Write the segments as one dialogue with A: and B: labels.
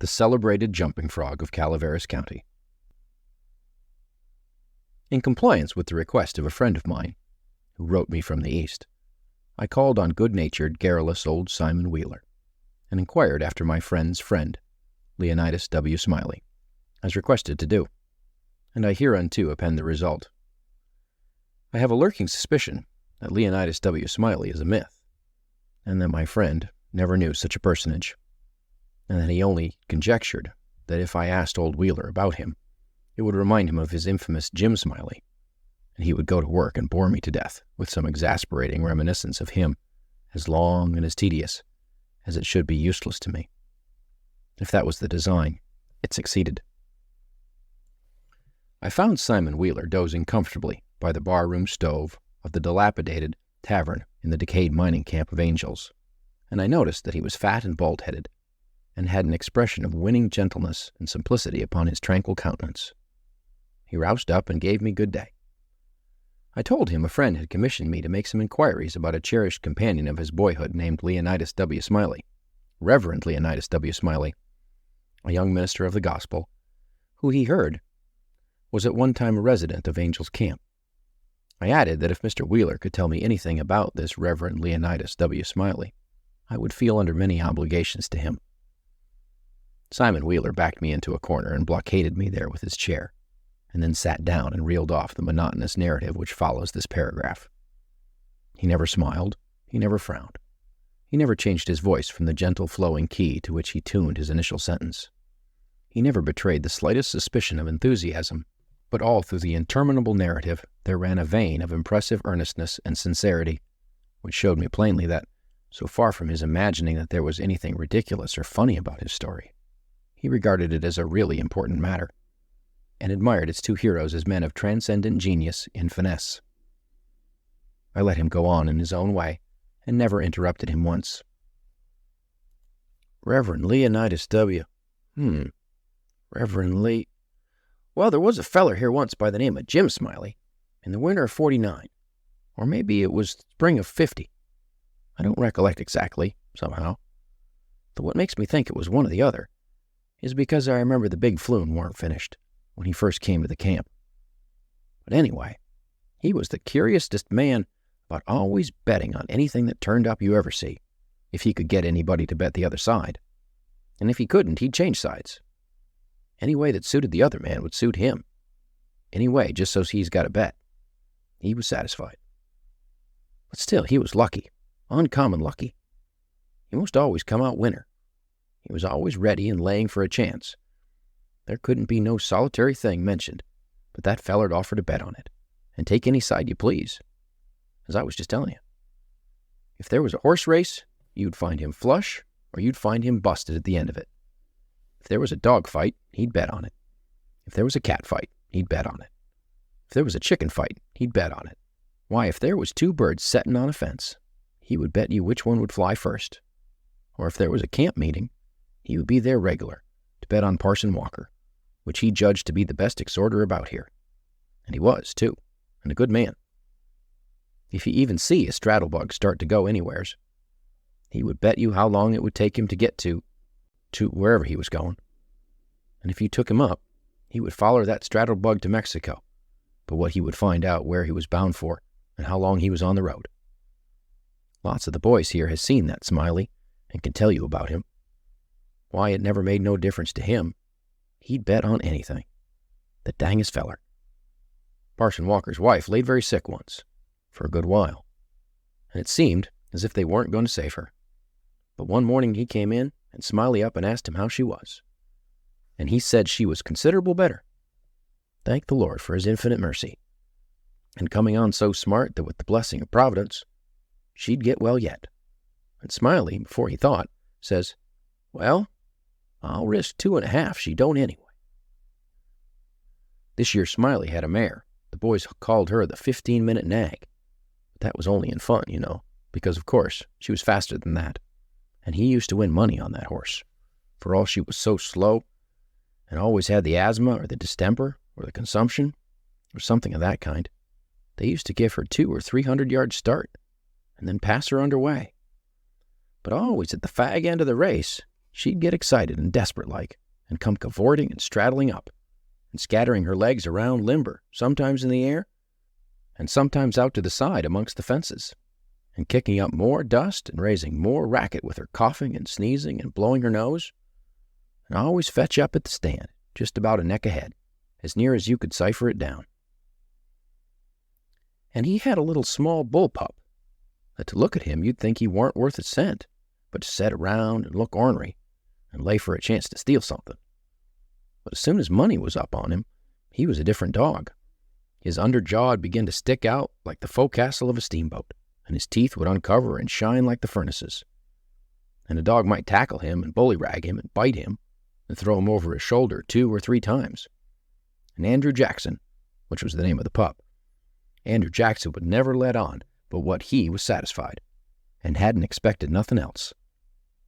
A: the celebrated jumping frog of Calaveras County. In compliance with the request of a friend of mine, who wrote me from the East, I called on good-natured, garrulous old Simon Wheeler, and inquired after my friend's friend, Leonidas W. Smiley, as requested to do, and I hereunto append the result. I have a lurking suspicion that Leonidas W. Smiley is a myth, and that my friend never knew such a personage, and that he only conjectured that if I asked old Wheeler about him, it would remind him of his infamous Jim Smiley, and he would go to work and bore me to death with some exasperating reminiscence of him, as long and as tedious as it should be useless to me. If that was the design, it succeeded. I found Simon Wheeler dozing comfortably by the bar-room stove of the dilapidated tavern in the decayed mining camp of Angels, and I noticed that he was fat and bald-headed, and had an expression of winning gentleness and simplicity upon his tranquil countenance. He roused up and gave me good day. I told him a friend had commissioned me to make some inquiries about a cherished companion of his boyhood named Leonidas W. Smiley, Reverend Leonidas W. Smiley, a young minister of the gospel, who he heard was at one time a resident of Angels Camp. I added that if Mr. Wheeler could tell me anything about this Reverend Leonidas W. Smiley, I would feel under many obligations to him. Simon Wheeler backed me into a corner and blockaded me there with his chair, and then sat down and reeled off the monotonous narrative which follows this paragraph. He never smiled, he never frowned. He never changed his voice from the gentle flowing key to which he tuned his initial sentence. He never betrayed the slightest suspicion of enthusiasm, but all through the interminable narrative there ran a vein of impressive earnestness and sincerity, which showed me plainly that, so far from his imagining that there was anything ridiculous or funny about his story, he regarded it as a really important matter, and admired its two heroes as men of transcendent genius in finesse. I let him go on in his own way, and never interrupted him once. Reverend Leonidas W. Reverend Lee... Well, there was a feller here once by the name of Jim Smiley, in the winter of '49, or maybe it was spring of '50. I don't recollect exactly, somehow. Though what makes me think it was one or the other is because I remember the big flume weren't finished when he first came to the camp. But anyway, he was the curiousest man about always betting on anything that turned up you ever see, if he could get anybody to bet the other side. And if he couldn't, he'd change sides. Any way that suited the other man would suit him. Any way, just so's he's got a bet. He was satisfied. But still, he was lucky, uncommon lucky. He most always come out winner. He was always ready and laying for a chance. There couldn't be no solitary thing mentioned, but that feller'd offer to bet on it, and take any side you please, as I was just telling you. If there was a horse race, you'd find him flush, or you'd find him busted at the end of it. If there was a dog fight, he'd bet on it. If there was a cat fight, he'd bet on it. If there was a chicken fight, he'd bet on it. Why, if there was two birds settin' on a fence, he would bet you which one would fly first. Or if there was a camp meeting, he would be there regular, to bet on Parson Walker, which he judged to be the best exhorter about here. And he was, too, and a good man. If he even see a straddlebug start to go anywheres, he would bet you how long it would take him to get to wherever he was going. And if you took him up, he would follow that straddlebug to Mexico, but what he would find out where he was bound for and how long he was on the road. Lots of the boys here has seen that Smiley and can tell you about him. Why, it never made no difference to him. He'd bet on anything. The dangest feller. Parson Walker's wife laid very sick once, for a good while, and it seemed as if they weren't going to save her. But one morning he came in, and Smiley up and asked him how she was, and he said she was considerable better. Thank the Lord for his infinite mercy, and coming on so smart that with the blessing of Providence, she'd get well yet. And Smiley, before he thought, says, "Well, I'll risk 2.5 she don't anyway." This year Smiley had a mare. The boys called her the 15-minute nag. But that was only in fun, you know, because, of course, she was faster than that. And he used to win money on that horse, for all she was so slow, and always had the asthma or the distemper or the consumption or something of that kind. They used to give her 200 or 300 yard start and then pass her underway. But always at the fag end of the race, she'd get excited and desperate-like, and come cavorting and straddling up, and scattering her legs around limber, sometimes in the air, and sometimes out to the side amongst the fences, and kicking up more dust and raising more racket with her coughing and sneezing and blowing her nose, and always fetch up at the stand, just about a neck ahead, as near as you could cipher it down. And he had a little small bull pup, that to look at him you'd think he warn't worth a cent, but to set around and look ornery, and lay for a chance to steal something. But as soon as money was up on him, he was a different dog. His under jaw'd begin to stick out like the forecastle of a steamboat, and his teeth would uncover and shine like the furnaces. And a dog might tackle him and bullyrag him and bite him, and throw him over his shoulder 2 or 3 times. And Andrew Jackson, which was the name of the pup, Andrew Jackson would never let on but what he was satisfied, and hadn't expected nothing else.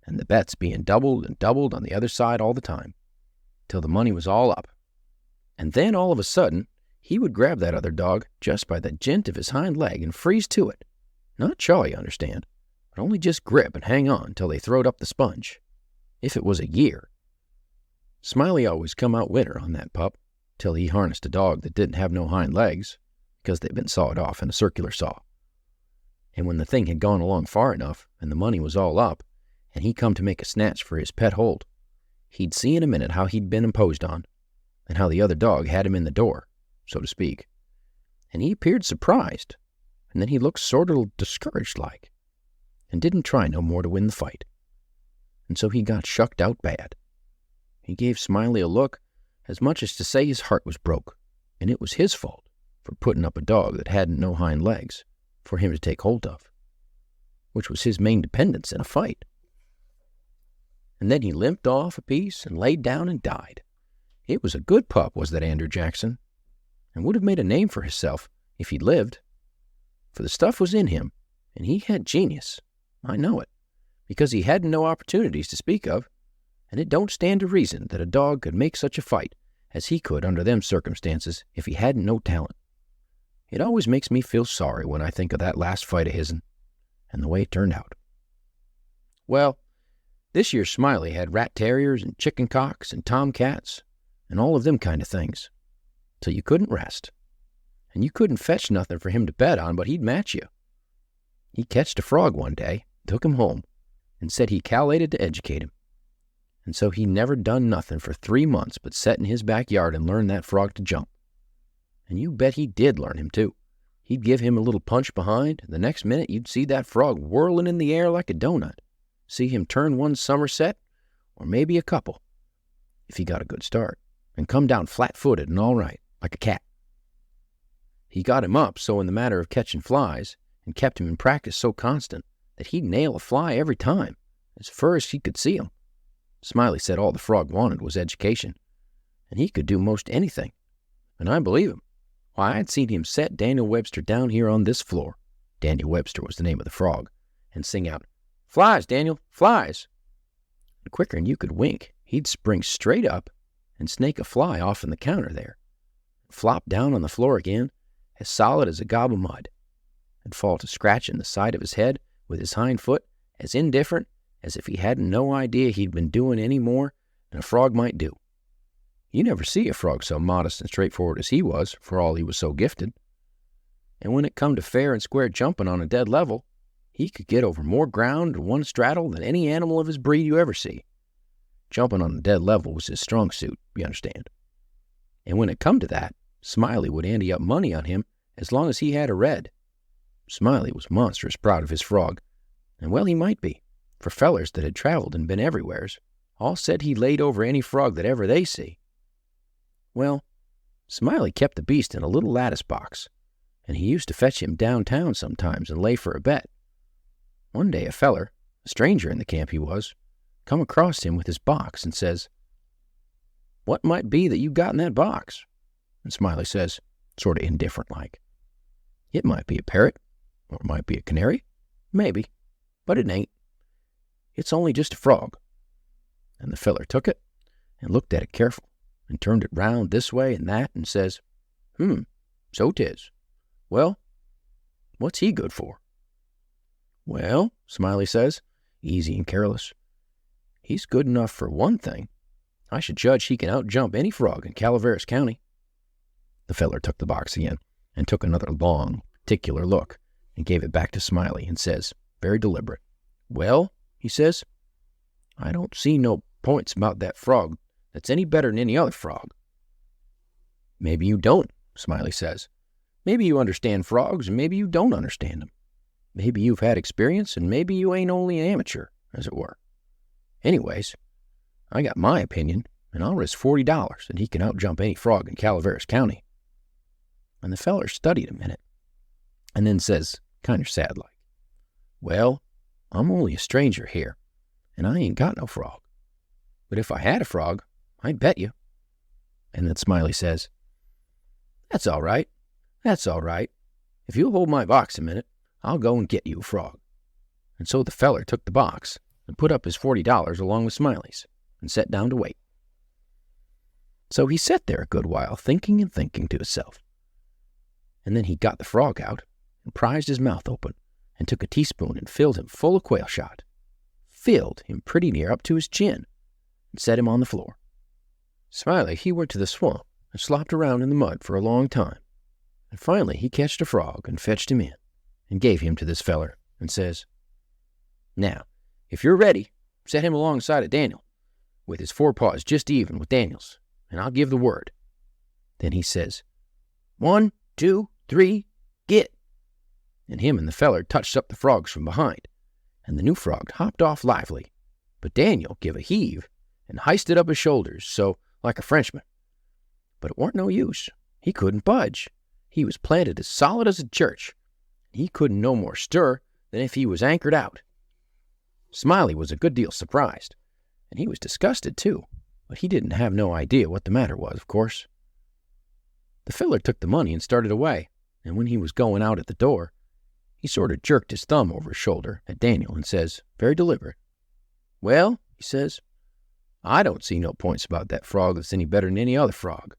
A: And the bets being doubled and doubled on the other side all the time, till the money was all up. And then all of a sudden, he would grab that other dog just by the jint of his hind leg and freeze to it. Not chaw, you understand, but only just grip and hang on till they throwed up the sponge. If it was a year. Smiley always come out winner on that pup, till he harnessed a dog that didn't have no hind legs, because they'd been sawed off in a circular saw. And when the thing had gone along far enough, and the money was all up, and he come to make a snatch for his pet hold, he'd see in a minute how he'd been imposed on, and how the other dog had him in the door, so to speak. And he appeared surprised, and then he looked sort of discouraged-like, and didn't try no more to win the fight. And so he got shucked out bad. He gave Smiley a look, as much as to say his heart was broke, and it was his fault for putting up a dog that hadn't no hind legs for him to take hold of, which was his main dependence in a fight. And then he limped off a piece and laid down and died. It was a good pup, was that Andrew Jackson, and would have made a name for himself if he'd lived. For the stuff was in him, and he had genius. I know it, because he hadn't no opportunities to speak of, and it don't stand to reason that a dog could make such a fight as he could under them circumstances if he hadn't no talent. It always makes me feel sorry when I think of that last fight of his'n, and the way it turned out. Well, this year Smiley had rat terriers and chicken cocks and tomcats and all of them kind of things, till you couldn't rest, and you couldn't fetch nothing for him to bet on but he'd match you. He catched a frog one day, took him home, and said he calated to educate him. And so he never done nothing for 3 months but set in his backyard and learn that frog to jump. And you bet he did learn him, too. He'd give him a little punch behind, and the next minute you'd see that frog whirling in the air like a donut. See him turn one somerset, or maybe a couple, if he got a good start, and come down flat-footed and all right, like a cat. He got him up so in the matter of catching flies, and kept him in practice so constant, that he'd nail a fly every time, as fur as he could see him. Smiley said all the frog wanted was education, and he could do most anything, and I believe him. Why, I'd seen him set Daniel Webster down here on this floor, Daniel Webster was the name of the frog, and sing out, "Flies, Daniel, flies!" And quicker'n you could wink, he'd spring straight up and snake a fly off in the counter there, flop down on the floor again, as solid as a gob of mud, and fall to scratching the side of his head with his hind foot as indifferent as if he hadn't no idea he'd been doing any more than a frog might do. You never see a frog so modest and straightforward as he was, for all he was so gifted. And when it come to fair and square jumping on a dead level, he could get over more ground in one straddle than any animal of his breed you ever see. Jumping on a dead level was his strong suit, you understand. And when it come to that, Smiley would ante up money on him as long as he had a red. Smiley was monstrous proud of his frog, and well he might be, for fellers that had traveled and been everywheres all said he laid over any frog that ever they see. Well, Smiley kept the beast in a little lattice box, and he used to fetch him downtown sometimes and lay for a bet. One day a feller, a stranger in the camp he was, come across him with his box and says, "What might be that you got in that box?" And Smiley says, sort of indifferent-like, "It might be a parrot, or it might be a canary, maybe, but it ain't. It's only just a frog." And the feller took it and looked at it careful and turned it round this way and that and says, "So 'tis. Well, what's he good for?" "Well," Smiley says, easy and careless, He's good enough for one thing. I should judge he can outjump any frog in Calaveras County." The feller took the box again and took another long, particular look and gave it back to Smiley and says, very deliberate, "Well," he says, "I don't see no points about that frog that's any better than any other frog." "Maybe you don't," Smiley says. "Maybe you understand frogs and maybe you don't understand them. Maybe you've had experience and maybe you ain't only an amateur, as it were. Anyways, I got my opinion, and I'll risk $40 that he can outjump any frog in Calaveras County." And the feller studied a minute, and then says, kinder sad-like, "Well, I'm only a stranger here, and I ain't got no frog. But if I had a frog, I'd bet you." And then Smiley says, "That's all right. That's all right. If you'll hold my box a minute, I'll go and get you a frog." And so the feller took the box and put up his $40 along with Smiley's and sat down to wait. So he sat there a good while, thinking and thinking to himself. And then he got the frog out and prized his mouth open and took a teaspoon and filled him full of quail shot. Filled him pretty near up to his chin and set him on the floor. Smiley, he went to the swamp and slopped around in the mud for a long time. And finally he catched a frog and fetched him in and gave him to this feller and says, "Now, if you're ready, set him alongside of Daniel, with his forepaws just even with Daniel's, and I'll give the word." Then he says, "1, 2, 3, get." And him and the feller touched up the frogs from behind, and the new frog hopped off lively. But Daniel give a heave and hysted up his shoulders, so like a Frenchman. But it warn't no use. He couldn't budge. He was planted as solid as a church. He couldn't no more stir than if he was anchored out. Smiley was a good deal surprised, and he was disgusted too, but he didn't have no idea what the matter was, of course. The feller took the money and started away, and when he was going out at the door, he sort of jerked his thumb over his shoulder at Daniel and says, very deliberate, "Well," he says, "I don't see no points about that frog that's any better than any other frog."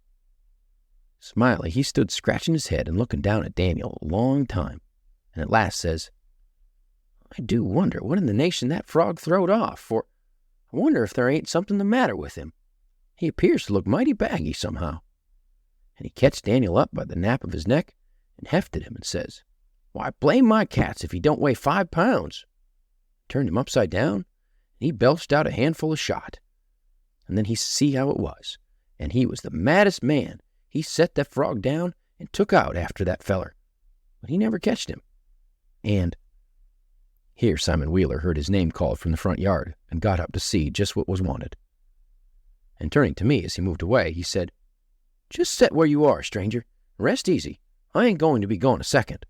A: Smiley, he stood scratching his head and looking down at Daniel a long time, and at last says, "I do wonder what in the nation that frog throwed off, for I wonder if there ain't something the matter with him. He appears to look mighty baggy somehow." And he catched Daniel up by the nape of his neck and hefted him and says, "Why, blame my cats if he don't weigh 5 pounds. Turned him upside down, and he belched out a handful of shot. And then he see how it was, and he was the maddest man. He set that frog down and took out after that feller, but he never catched him. And—" Here Simon Wheeler heard his name called from the front yard and got up to see just what was wanted. And turning to me as he moved away, he said, "Just set where you are, stranger. Rest easy. I ain't going to be gone a second."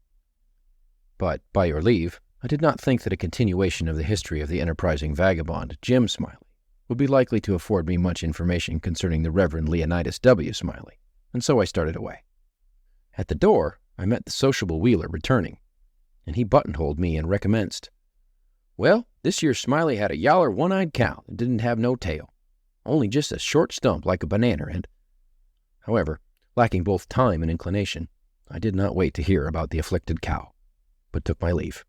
A: But, by your leave, I did not think that a continuation of the history of the enterprising vagabond, Jim Smiley, would be likely to afford me much information concerning the Reverend Leonidas W. Smiley, and so I started away. At the door, I met the sociable Wheeler returning, and he buttonholed me and recommenced, "Well, this year Smiley had a yaller one-eyed cow that didn't have no tail, only just a short stump like a banana, and—" However, lacking both time and inclination, I did not wait to hear about the afflicted cow, but took my leave.